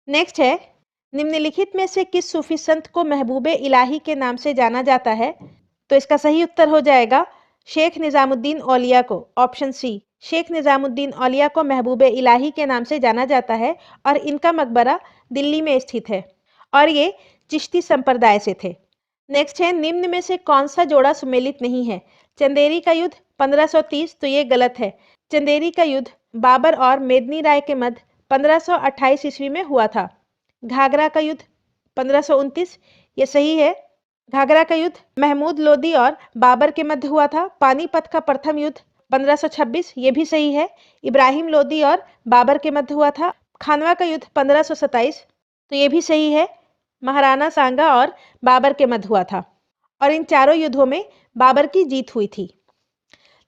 नेक्स्ट है, निम्नलिखित में से किस सूफी संत को महबूबे इलाही के नाम से जाना जाता है? तो इसका सही उत्तर हो जाएगा शेख निजामुद्दीन औलिया को। ऑप्शन सी, शेख निजामुद्दीन औलिया को महबूबे इलाही के नाम से जाना जाता है और इनका मकबरा दिल्ली में स्थित है और ये चिश्ती संप्रदाय से थे। नेक्स्ट है, निम्न में से कौन सा जोड़ा सुमेलित नहीं है? चंदेरी का युद्ध 1530, तो ये गलत है। चंदेरी का युद्ध बाबर और मेदिनी राय के मध्य 1528 ईस्वी में हुआ था। घाघरा का युद्ध 1529, ये सही है। घाघरा का युद्ध महमूद लोदी और बाबर के मध्य हुआ था। पानीपत का प्रथम युद्ध 1526, ये भी सही है। इब्राहिम लोदी और बाबर के मध्य हुआ था। खानवा का युद्ध 1527, तो ये भी सही है। महाराणा सांगा और बाबर के मध्य हुआ था और इन चारों युद्धों में बाबर की जीत हुई थी।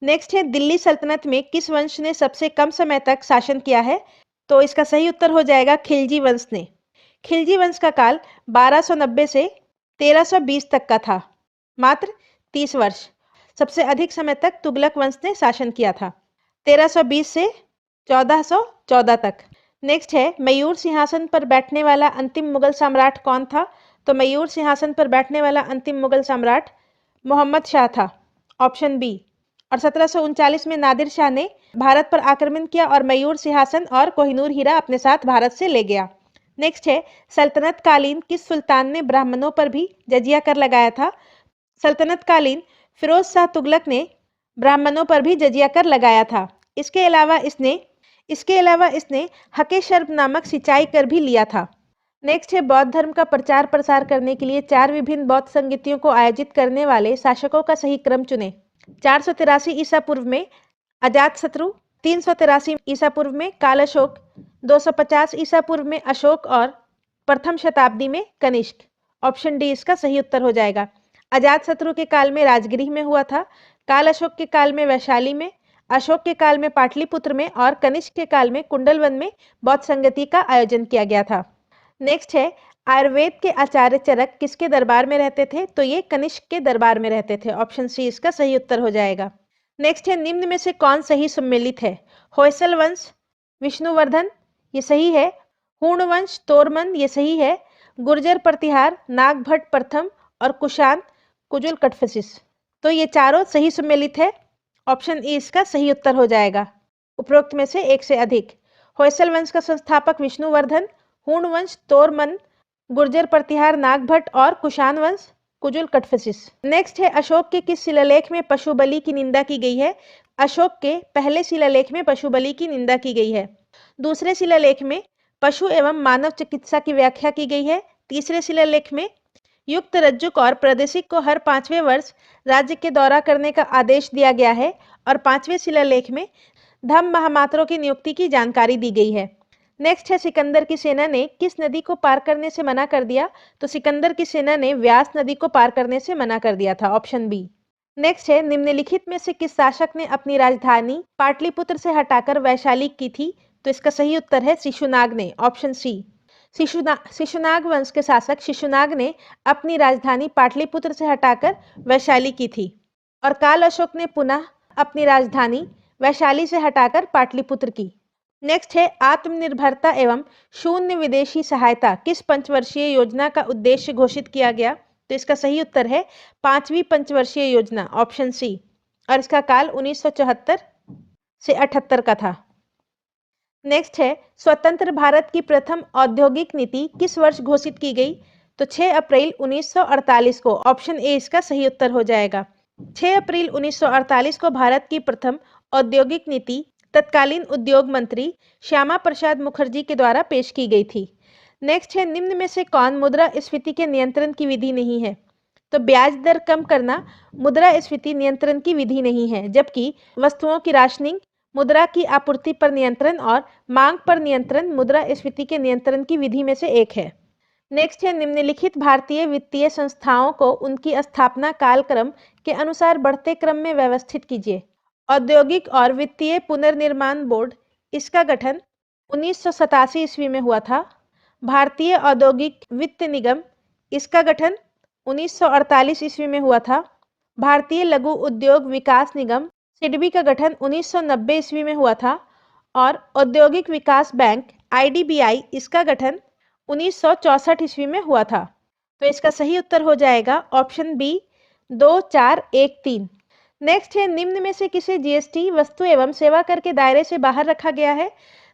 नेक्स्ट है, दिल्ली सल्तनत में किस वंश ने सबसे कम समय तक शासन किया है? तो इसका सही उत्तर हो जाएगा खिलजी वंश ने। खिलजी वंश का काल 1290 से 1320 तक का था, मात्र 30 वर्ष। सबसे अधिक समय तक तुगलक वंश ने शासन किया था, 1320 से 1414 तक। नेक्स्ट है, मयूर सिंहासन पर बैठने वाला अंतिम मुगल सम्राट कौन था? तो मयूर सिंहासन पर बैठने वाला अंतिम मुगल सम्राट मोहम्मद शाह था। Option B. और 1739 में नादिर शाह ने भारत पर आक्रमण किया और मयूर सिंहासन और कोहिनूर हीरा अपने साथ भारत से ले गया। नेक्स्ट है, सल्तनत कालीन किस सुल्तान ने ब्राह्मणों पर भी जजिया कर लगाया था? सल्तनत कालीन फिरोज शाह तुगलक ने ब्राह्मणों पर भी जजिया कर लगाया था। इसके अलावा इसने हके शर्ब नामक सिंचाई कर भी लिया था। नेक्स्ट है, बौद्ध धर्म का प्रचार प्रसार करने के लिए 4 विभिन्न बौद्ध संगीतियों को आयोजित करने वाले शासकों का सही क्रम चुने। 483 ईसा पूर्व में अजातशत्रु, 383 ईसा पूर्व में काल अशोक, 250 ईसा पूर्व में अशोक और प्रथम शताब्दी में कनिष्क। ऑप्शन डी इसका सही उत्तर हो जाएगा। अजातशत्रु के काल में राजगृह में हुआ था, काल अशोक के काल में वैशाली में, अशोक के काल में पाटलिपुत्र में और कनिष्क के काल में कुंडलवन में बौद्ध संगति का आयोजन किया गया था। नेक्स्ट है, आयुर्वेद के आचार्य चरक किसके दरबार में रहते थे? तो ये कनिष्क के दरबार में रहते थे। ऑप्शन सी इसका सही उत्तर हो जाएगा। नेक्स्ट है, निम्न में से कौन सही सम्मिलित है? होयसल वंश, विष्णुवर्धन, ये सही है। हूण वंश, तोरमन, ये सही है। गुर्जर प्रतिहार, नागभट्ट प्रथम और कुशाण कुजुल कटफसिस, तो ये चारों सही सम्मिलित है। ऑप्शन ई इसका सही उत्तर हो जाएगा उपरोक्त में से एक से अधिक। होयसल वंश का संस्थापक विष्णुवर्धन, हूण वंश तोरमन, गुर्जर प्रतिहार नागभट्ट और कुशाण वंश कुजुल कटफसिस। नेक्स्ट है, अशोक के किस शिलालेख में पशु बलि की निंदा की गई है? अशोक के पहले शिलालेख में पशु बलि की निंदा की गई है। दूसरे शिलालेख में पशु एवं मानव चिकित्सा की व्याख्या की गई है। तीसरे शिलालेख में युक्त रज्जुक और प्रादेशिक को हर 5वें वर्ष राज्य के दौरा करने का आदेश दिया गया है और 5वें शिलालेख में धम्म महामात्रों की नियुक्ति की जानकारी दी गई है। नेक्स्ट है, सिकंदर की सेना ने किस नदी को पार करने से मना कर दिया? तो सिकंदर की सेना ने व्यास नदी को पार करने से मना कर दिया था। Option B. नेक्स्ट है, निम्नलिखित में से किस शासक ने अपनी राजधानी पाटलिपुत्र से हटाकर वैशाली की थी? तो इसका सही उत्तर है शिशुनाग ने। Option C. शिशुनाग वंश के शासक शिशुनाग ने अपनी राजधानी पाटलिपुत्र से हटाकर वैशाली की थी और काल अशोक ने पुनः अपनी राजधानी वैशाली से हटाकर पाटलिपुत्र की। नेक्स्ट है, आत्मनिर्भरता एवं शून्य विदेशी सहायता किस पंचवर्षीय योजना का उद्देश्य घोषित किया गया? तो इसका सही उत्तर है 5वीं पंचवर्षीय योजना। Option C. और इसका काल 1974 से 78 का था। नेक्स्ट है, स्वतंत्र भारत की प्रथम औद्योगिक नीति किस वर्ष घोषित की गई? तो 6 अप्रैल 1948 को। ऑप्शन ए इसका सही उत्तर हो जाएगा। 6 अप्रैल 1948 को भारत की प्रथम औद्योगिक नीति तत्कालीन उद्योग मंत्री श्यामा प्रसाद मुखर्जी के द्वारा पेश की गई थी। नेक्स्ट है, निम्न में से कौन मुद्रास्फीति के नियंत्रण की विधि नहीं है? तो ब्याज दर कम करना मुद्रास्फीति नियंत्रण की विधि नहीं है, जबकि वस्तुओं की राशनिंग, मुद्रा की आपूर्ति पर नियंत्रण और मांग पर नियंत्रण मुद्रास्फीति के नियंत्रण की विधि में से एक है। नेक्स्ट है, निम्नलिखित भारतीय वित्तीय संस्थाओं को उनकी स्थापना कालक्रम के अनुसार बढ़ते क्रम में व्यवस्थित कीजिए। औद्योगिक और वित्तीय पुनर्निर्माण बोर्ड, इसका गठन 1987 ईस्वी में हुआ था। भारतीय औद्योगिक वित्त निगम, इसका गठन 1948 ईस्वी में हुआ था। भारतीय लघु उद्योग विकास निगम सिडबी का गठन 1990 ईस्वी में हुआ था। और औद्योगिक विकास बैंक आईडीबीआई, इसका गठन 1964 ईस्वी में हुआ था। तो इसका सही उत्तर हो जाएगा ऑप्शन बी 2, 4, 1, 3। नेक्स्ट है, निम्न में से किसे जीएसटी वस्तु एवं सेवा कर के दायरे से बाहर रखा गया है?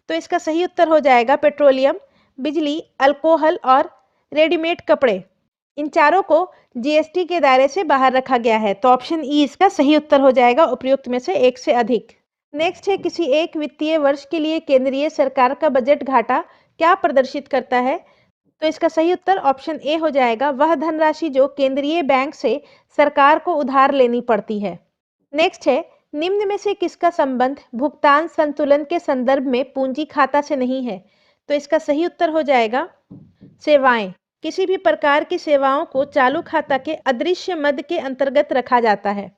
तो इसका सही उत्तर हो जाएगा पेट्रोलियम, बिजली, अल्कोहल और रेडीमेड कपड़े। इन चारों को जीएसटी के दायरे से बाहर रखा गया है। तो ऑप्शन ई इसका सही उत्तर हो जाएगा उपयुक्त में से एक से अधिक। नेक्स्ट है, किसी एक वित्तीय वर्ष के लिए केंद्रीय सरकार का बजट घाटा क्या प्रदर्शित करता है? तो इसका सही उत्तर ऑप्शन ए हो जाएगा, वह धनराशि जो केंद्रीय बैंक से सरकार को उधार लेनी पड़ती है। नेक्स्ट है, निम्न में से किसका संबंध भुगतान संतुलन के संदर्भ में पूंजी खाता से नहीं है? तो इसका सही उत्तर हो जाएगा सेवाएं। किसी भी प्रकार की सेवाओं को चालू खाता के अदृश्य मद के अंतर्गत रखा जाता है।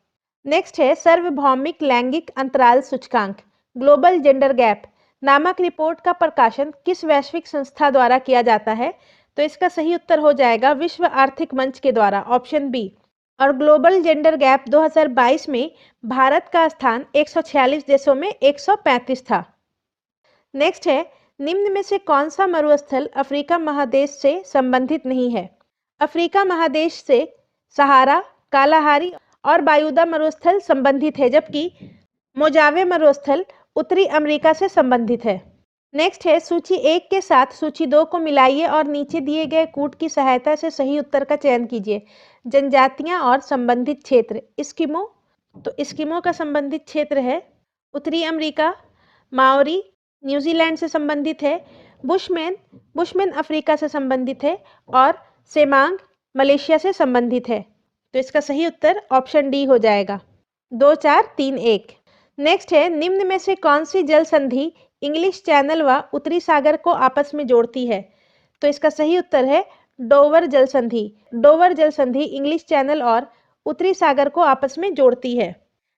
नेक्स्ट है, सार्वभौमिक लैंगिक अंतराल सूचकांक ग्लोबल जेंडर गैप नामक रिपोर्ट का प्रकाशन किस वैश्विक संस्था द्वारा किया जाता है? तो इसका सही उत्तर हो जाएगा विश्व आर्थिक मंच के द्वारा, ऑप्शन बी। और ग्लोबल जेंडर गैप 2022 में भारत का स्थान 146 देशों में 135 था। नेक्स्ट है, निम्न में से कौन सा मरुस्थल अफ्रीका महादेश से संबंधित नहीं है? अफ्रीका महादेश से सहारा, कालाहारी और बायुदा मरुस्थल संबंधित है, जबकि मोजावे मरुस्थल उत्तरी अमेरिका से संबंधित है। नेक्स्ट है, सूची 1 के साथ सूची 2 को मिलाइए और नीचे दिए गए कूट की सहायता से सही उत्तर का चयन कीजिए। जनजातियां और संबंधित क्षेत्र, इस्किमो, तो इस्किमो का संबंधित क्षेत्र है उत्तरी अमेरिका। माओरी न्यूजीलैंड से संबंधित है। बुशमैन, बुशमैन अफ्रीका से संबंधित है। और सेमांग मलेशिया से संबंधित है। तो इसका सही उत्तर ऑप्शन डी हो जाएगा, 2, 4, 3, 1। नेक्स्ट है, निम्न में से कौन सी जल संधि इंग्लिश चैनल व उत्तरी सागर को आपस में जोड़ती है? तो इसका सही उत्तर है डोवर जल संधि। डोवर जल संधि इंग्लिश चैनल और उत्तरी सागर को आपस में जोड़ती है।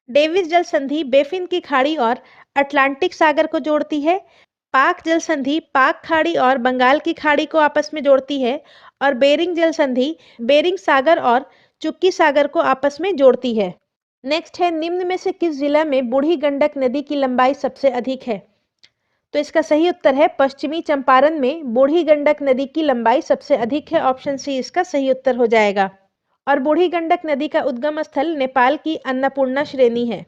डेविस जल संधि बेफिन की खाड़ी और अटलांटिक सागर को जोड़ती है। पाक जल संधि पाक खाड़ी और बंगाल की खाड़ी को आपस में जोड़ती है। और बेरिंग जल संधि बेरिंग सागर और चुक्की सागर को आपस में जोड़ती है। नेक्स्ट है, निम्न में से किस जिला में बूढ़ी गंडक नदी की लंबाई सबसे अधिक है? तो इसका सही उत्तर है पश्चिमी चंपारण में बूढ़ी गंडक नदी की लंबाई सबसे अधिक है, ऑप्शन सी इसका सही उत्तर हो जाएगा। और बूढ़ी गंडक नदी का उद्गम स्थल नेपाल की अन्नपूर्णा श्रेणी है।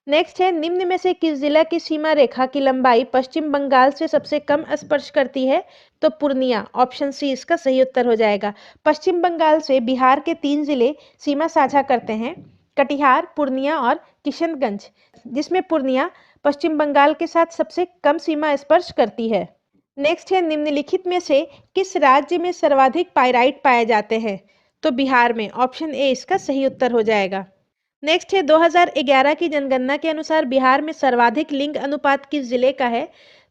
नेक्स्ट है, निम्न में से किस जिला की सीमा रेखा की लंबाई पश्चिम बंगाल से सबसे कम स्पर्श करती है? तो पूर्णिया, ऑप्शन सी इसका सही उत्तर हो जाएगा। पश्चिम बंगाल से बिहार के 3 जिले सीमा साझा करते हैं, कटिहार, पूर्णिया और किशनगंज, जिसमें पूर्णिया पश्चिम बंगाल के साथ सबसे कम सीमा स्पर्श करती है। नेक्स्ट है, निम्नलिखित में से किस राज्य में सर्वाधिक पाइराइट पाए जाते हैं? तो बिहार में, ऑप्शन ए इसका सही उत्तर हो जाएगा। नेक्स्ट है, 2011 की जनगणना के अनुसार बिहार में सर्वाधिक लिंग अनुपात किस जिले का है?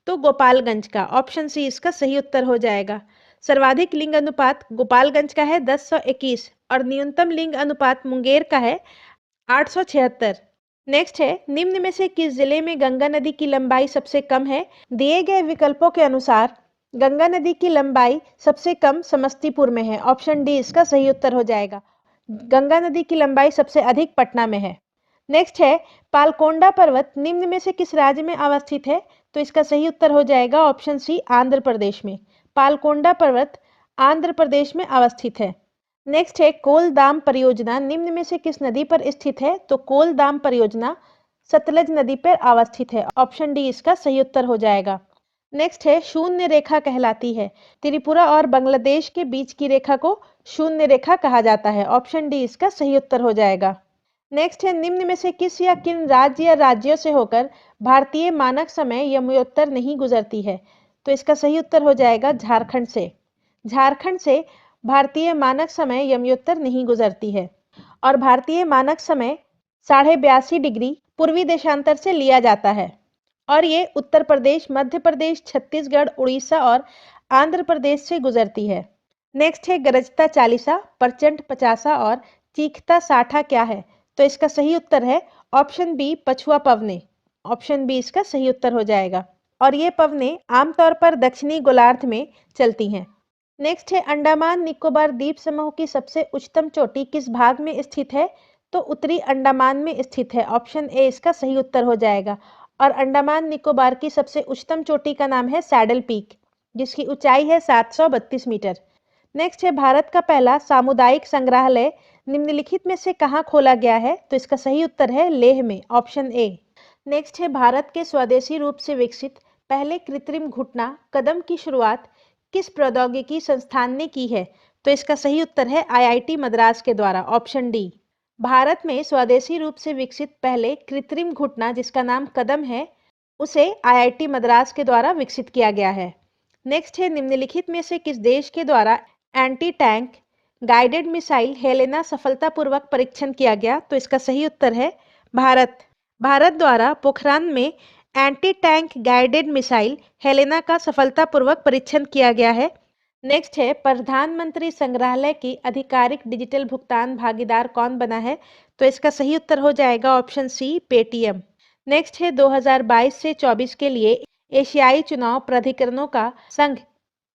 तो गोपालगंज का, ऑप्शन सी इसका सही उत्तर हो जाएगा। सर्वाधिक लिंग अनुपात गोपालगंज का है 1021 और न्यूनतम लिंग अनुपात मुंगेर का है 876। नेक्स्ट है, निम्न में से किस जिले में गंगा नदी की लंबाई सबसे कम है? दिए गए विकल्पों के अनुसार गंगा नदी की लंबाई सबसे कम समस्तीपुर में है, ऑप्शन डी इसका सही उत्तर हो जाएगा। गंगा नदी की लंबाई सबसे अधिक पटना में है। नेक्स्ट है, पालकोंडा पर्वत निम्न में से किस राज्य में अवस्थित है? तो इसका सही उत्तर हो जाएगा ऑप्शन सी आंध्र प्रदेश में। पालकोंडा पर्वत आंध्र प्रदेश में अवस्थित है। नेक्स्ट है, कोलदाम परियोजना निम्न में से किस नदी पर स्थित है? तो कोलदाम परियोजना सतलज नदी पर अवस्थित है, ऑप्शन डी इसका सही उत्तर हो जाएगा। नेक्स्ट है, शून्य रेखा कहलाती है। त्रिपुरा और बांग्लादेश के बीच की रेखा को शून्य रेखा कहा जाता है, ऑप्शन डी इसका सही उत्तर हो जाएगा। नेक्स्ट है, निम्न में से किस या किन राज्य या राज्यों से होकर भारतीय मानक समय यमोत्तर नहीं गुजरती है? तो इसका सही उत्तर हो जाएगा झारखंड से। झारखंड से भारतीय मानक समय यमोत्तर नहीं गुजरती है और भारतीय मानक समय 82.5 डिग्री पूर्वी देशांतर से लिया जाता है और ये उत्तर प्रदेश, मध्य प्रदेश, छत्तीसगढ़, उड़ीसा और आंध्र प्रदेश से गुजरती है। नेक्स्ट है, गरजता चालीसा, प्रचंड पचासा और चीखता साठा क्या है? तो इसका सही उत्तर है ऑप्शन बी, पछुआ पवने। ऑप्शन बी इसका सही उत्तर हो जाएगा और ये पवने आमतौर पर दक्षिणी गोलार्ध में चलती हैं। नेक्स्ट है, अंडमान निकोबार द्वीप समूह की सबसे उच्चतम चोटी किस भाग में स्थित है? तो उत्तरी अंडमान में स्थित है। ऑप्शन ए इसका सही उत्तर हो जाएगा और अंडमान निकोबार की सबसे उच्चतम चोटी का नाम है सैडल पीक, जिसकी ऊंचाई है 732 मीटर। नेक्स्ट है, भारत का पहला सामुदायिक संग्रहालय निम्नलिखित में से कहाँ खोला गया है? तो इसका सही उत्तर है लेह में। Option A. नेक्स्ट है, भारत के स्वदेशी रूप से विकसित पहले कृत्रिम घुटना कदम की शुरुआत किस प्रौद्योगिकी संस्थान ने की है? तो इसका सही उत्तर है आईआईटी मद्रास के द्वारा। Option D. भारत में स्वदेशी रूप से विकसित पहले कृत्रिम घुटना जिसका नाम कदम है, उसे आईआईटी मद्रास के द्वारा विकसित किया गया है। नेक्स्ट है, निम्नलिखित में से किस देश के द्वारा anti tank guided missile Helena सफलतापूर्वक परीक्षण किया गया? तो इसका सही उत्तर है भारत। भारत द्वारा पोखरान में anti tank guided missile Helena का सफलतापूर्वक परीक्षण किया गया है। नेक्स्ट है, प्रधानमंत्री संग्रहालय की आधिकारिक डिजिटल भुगतान भागीदार कौन बना है? तो इसका सही उत्तर हो जाएगा ऑप्शन सी, पेटीएम। नेक्स्ट है, 2022 से 24 के लिए एशियाई चुनाव प्राधिकरणों का संघ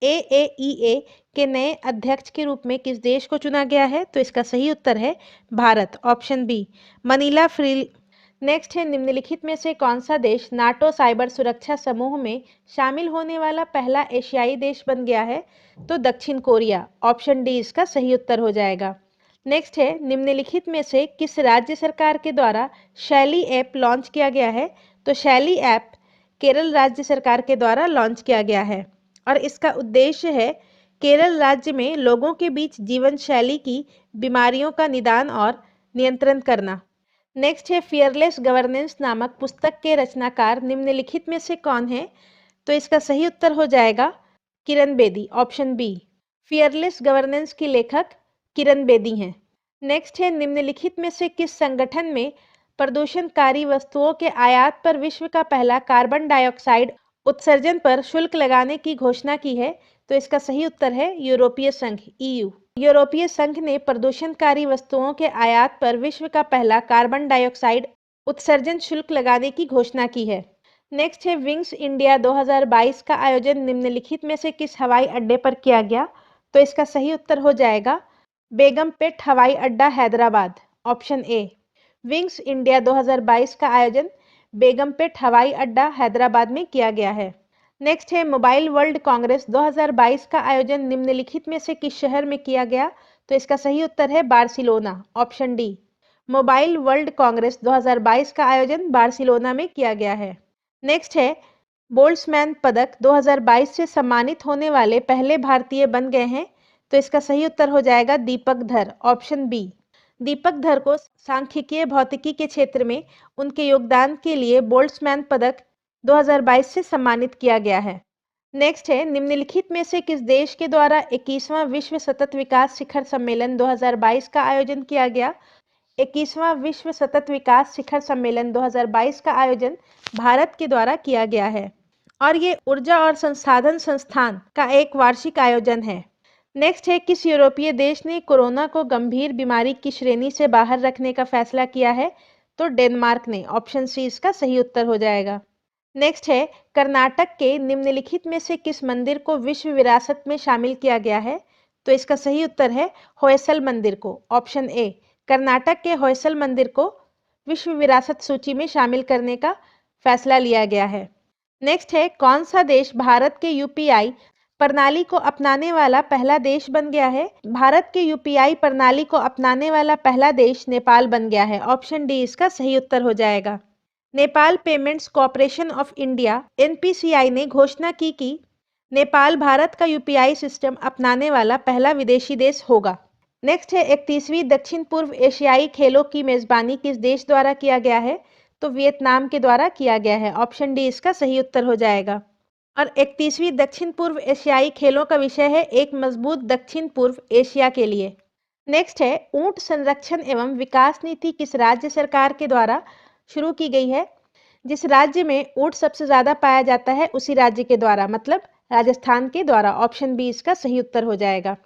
AAEA के नए अध्यक्ष के रूप में किस देश को चुना गया है? तो इसका सही उत्तर है Bharat. Option B, Manila free. Next है, निम्नलिखित में से कौन सा देश नाटो साइबर सुरक्षा समूह में शामिल होने वाला पहला एशियाई देश बन गया है? तो दक्षिण कोरिया। ऑप्शन डी इसका सही उत्तर हो जाएगा। नेक्स्ट है, निम्नलिखित में से किस राज्य सरकार के द्वारा शैली ऐप लॉन्च किया गया है? तो शैली ऐप केरल राज्य सरकार के द्वारा लॉन्च किया गया है और इसका उद्देश्य है केरल राज्य में लोगों के बीच जीवन शैली की बीमारियों का निदान और नियंत्रण करना। नेक्स्ट है, फियरलेस गवर्नेंस नामक पुस्तक के रचनाकार निम्नलिखित में से कौन है? तो इसका सही उत्तर हो जाएगा Kiran Bedi. Option B. Fearless governance की लेखक किरण बेदी हैं। नेक्स्ट है, निम्नलिखित में से किस संगठन में प्रदूषणकारी वस्तुओं के आयात पर विश्व का पहला कार्बन डाइऑक्साइड उत्सर्जन पर शुल्क लगाने की घोषणा की है? तो इसका सही उत्तर है यूरोपीय संघ, EU। यूरोपीय संघ ने प्रदूषणकारी वस्तुओं के आयात पर विश्व का पहला कार्बन डाइऑक्साइड उत्सर्जन शुल्क लगाने की घोषणा की है। नेक्स्ट है, विंग्स इंडिया 2022 का आयोजन निम्नलिखित में से किस हवाई अड्डे पर किया गया? तो इसका सही उत्तर हो जाएगा बेगमपेट हवाई अड्डा, Hyderabad. Option A. Wings India 2022 का आयोजन बेगमपेट हवाई अड्डा, हैदराबाद में किया गया है। नेक्स्ट है, मोबाइल वर्ल्ड कांग्रेस 2022 का आयोजन निम्नलिखित में से किस शहर में किया गया? तो इसका सही उत्तर है Barcelona. Option D. Mobile world Congress 2022 का आयोजन बार्सिलोना में किया गया है। नेक्स्ट है, बोल्ट्जमैन पदक 2022 से सम्मानित होने वाले पहले भारतीय बन गए हैं? तो इसका सही उत्तर हो जाएगा दीपक धर। Option B. दीपक धर को सांख्यिकीय भौतिकी के क्षेत्र में उनके योगदान के लिए बोल्ट्जमैन पदक 2022 से सम्मानित किया गया है। नेक्स्ट है, निम्नलिखित में से किस देश के द्वारा 21वां विश्व सतत विकास शिखर सम्मेलन 2022 का आयोजन किया गया? 21वां विश्व सतत विकास शिखर सम्मेलन 2022 का आयोजन भारत के द्वारा किया गया है और ये ऊर्जा और संसाधन संस्थान का एक वार्षिक आयोजन है। नेक्स्ट है, किस यूरोपीय देश ने कोरोना को गंभीर बीमारी की श्रेणी से बाहर रखने का फैसला किया है? तो डेनमार्क ने। ऑप्शन सी इसका सही उत्तर हो जाएगा। नेक्स्ट है, कर्नाटक के निम्नलिखित में से किस मंदिर को विश्व विरासत में शामिल किया गया है? तो इसका सही उत्तर है होयसल मंदिर को। Option A. कर्नाटक के होयसल मंदिर को विश्व विरासत सूची में शामिल करने का फैसला लिया गया है। नेक्स्ट है, कौन सा देश भारत के यूपीआई प्रणाली को अपनाने वाला पहला देश बन गया है? भारत के यूपीआई प्रणाली को अपनाने वाला पहला देश नेपाल बन गया है। ऑप्शन डी इसका सही उत्तर हो जाएगा। Nepal payments corporation of India NPCI ने घोषणा की कि नेपाल भारत का यूपीआई सिस्टम अपनाने वाला पहला विदेशी देश होगा। नेक्स्ट है 31वीं दक्षिण पूर्व एशियाई खेलों की मेजबानी किस देश द्वारा किया गया है? तो वियतनाम के द्वारा किया गया है। ऑप्शन डी इसका सही उत्तर हो जाएगा। और 31वीं दक्षिण पूर्व एशियाई खेलों का विषय है एक मजबूत दक्षिण पूर्व एशिया के लिए। नेक्स्ट है ऊंट संरक्षण एवं विकास नीति किस राज्य सरकार के द्वारा शुरू की गई है? जिस राज्य में ऊंट सबसे ज्यादा पाया जाता है उसी राज्य के द्वारा, मतलब राजस्थान के द्वारा। ऑप्शन बी इसका सही उत्तर हो जाएगा।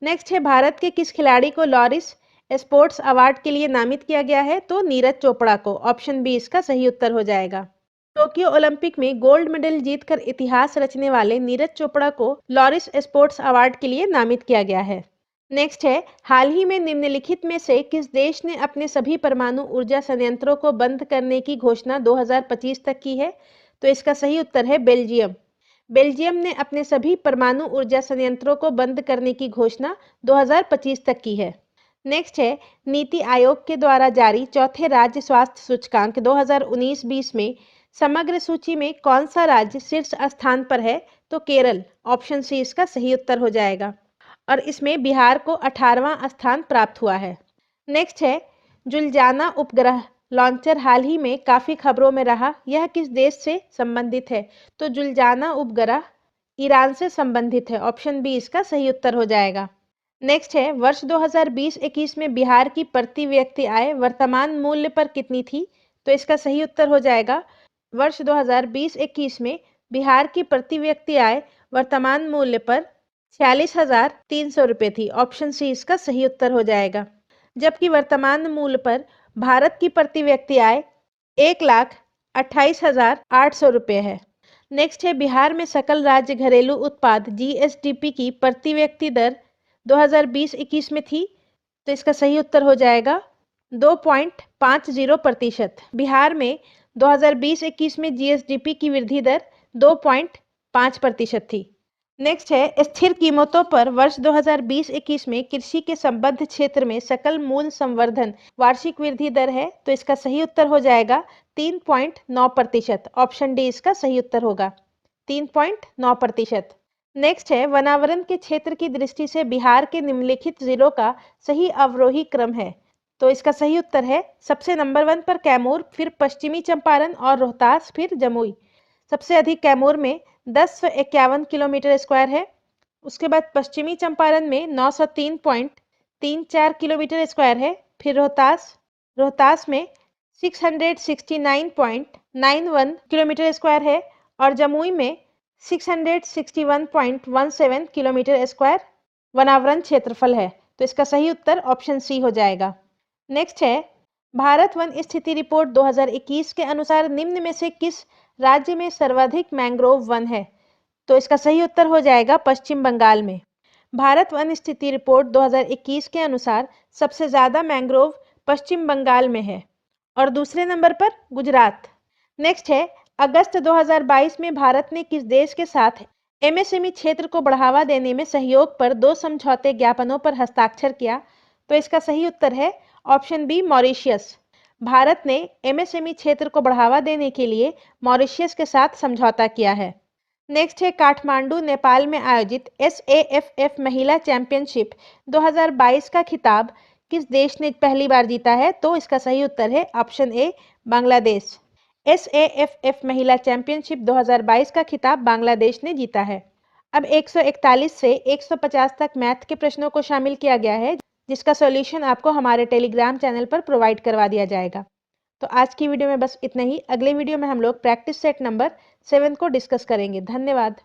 नेक्स्ट है भारत के किस खिलाड़ी को लॉरिस स्पोर्ट्स अवार्ड के लिए नामित किया गया है? तो नीरज चोपड़ा को। ऑप्शन बी इसका सही उत्तर हो जाएगा। टोक्यो ओलंपिक में गोल्ड मेडल जीतकर इतिहास रचने वाले नीरज चोपड़ा को लॉरिस स्पोर्ट्स अवार्ड के लिए नामित किया गया है। नेक्स्ट है हाल ही में निम्नलिखित में से किस देश ने अपने सभी परमाणु ऊर्जा संयंत्रों को बंद करने की घोषणा 2025 तक की है? तो इसका सही उत्तर है बेल्जियम। बेल्जियम ने अपने सभी परमाणु ऊर्जा संयंत्रों को बंद करने की घोषणा 2025 तक की है। नेक्स्ट है नीति आयोग के द्वारा जारी चौथे राज्य स्वास्थ्य सूचकांक 2019-20 में समग्र सूची में कौन सा राज्य शीर्ष स्थान पर है? तो केरल। ऑप्शन सी इसका सही उत्तर हो जाएगा। और इसमें बिहार को 18वां स्थान प्राप्त हुआ है। नेक्स्ट है जुलजाना उपग्रह लॉन्चर हाल ही में काफी खबरों में रहा, यह किस देश से संबंधित है? तो जुलजाना उपग्रह ईरान से संबंधित है। ऑप्शन बी इसका सही उत्तर हो जाएगा। नेक्स्ट है वर्ष 2020-21 में बिहार की प्रति व्यक्ति आय वर्तमान मूल्य पर कितनी थी? तो इसका सही उत्तर हो जाएगा वर्ष 2020-21 में बिहार की प्रति व्यक्ति आय वर्तमान मूल्य पर 46,300 रुपये थी। ऑप्शन सी इसका सही उत्तर हो जाएगा। जबकि वर्तमान मूल्य पर भारत की प्रति व्यक्ति आय 1,28,800 रुपये है। नेक्स्ट है बिहार में सकल राज्य घरेलू उत्पाद जीएसडीपी की प्रति व्यक्ति दर 2020-21 में थी। तो इसका सही उत्तर हो जाएगा 2.50%। बिहार में 2020-21 में जीएसडीपी की वृद्धि दर 2.5% थी। नेक्स्ट है स्थिर कीमतों पर वर्ष 2020-21 में कृषि के संबद्ध क्षेत्र में सकल मूल्य संवर्धन वार्षिक वृद्धि दर है। तो इसका सही उत्तर हो जाएगा 3.9%। ऑप्शन डी इसका सही उत्तर होगा 3.9%। नेक्स्ट है वनावरण के क्षेत्र की दृष्टि से बिहार के निम्नलिखित जिलों का सही अवरोही क्रम है? तो इसका सही उत्तर है सबसे नंबर 1 पर कैमूर, फिर पश्चिमी चंपारण और रोहतास, फिर जमुई। सबसे अधिक कैमूर में 1051 किलोमीटर स्क्वायर है। उसके बाद पश्चिमी चंपारण में 903.34 किलोमीटर स्क्वायर है। फिर रोहतास में 669.91 किलोमीटर स्क्वायर है। और जमुई में 661.17 किलोमीटर स्क्वायर वनावरण क्षेत्रफल है। तो इसका सही उत्तर ऑप्शन सी हो जाएगा। नेक्स्ट है भारत वन स्थिति रिपोर्ट 2021 के अनुसार निम्न में से किस राज्य में सर्वाधिक मैंग्रोव वन है? तो इसका सही उत्तर हो जाएगा पश्चिम बंगाल में। भारत वन स्थिति रिपोर्ट 2021 के अनुसार सबसे ज्यादा मैंग्रोव पश्चिम बंगाल में है और दूसरे नंबर पर गुजरात। नेक्स्ट है अगस्त 2022 में भारत ने किस देश के साथ एमएसएमई क्षेत्र को बढ़ावा देने में सहयोग पर 2 समझौते ज्ञापनों पर हस्ताक्षर किया? तो इसका सही उत्तर है ऑप्शन बी मॉरिशियस। भारत ने एमएसएमई क्षेत्र को बढ़ावा देने के लिए मॉरिशियस के साथ समझौता किया है। नेक्स्ट है काठमांडू नेपाल में आयोजित SAFF महिला चैंपियनशिप 2022 का खिताब किस देश ने पहली बार जीता है? तो इसका सही उत्तर है ऑप्शन ए बांग्लादेश। SAFF महिला चैंपियनशिप 2022 का खिताब बांग्लादेश ने जीता है। अब 141 से 150 तक मैथ के प्रश्नों को शामिल किया गया है, जिसका सॉल्यूशन आपको हमारे टेलीग्राम चैनल पर प्रोवाइड करवा दिया जाएगा। तो आज की वीडियो में बस इतना ही। अगले वीडियो में हम लोग प्रैक्टिस सेट नंबर 7 को डिस्कस करेंगे। धन्यवाद।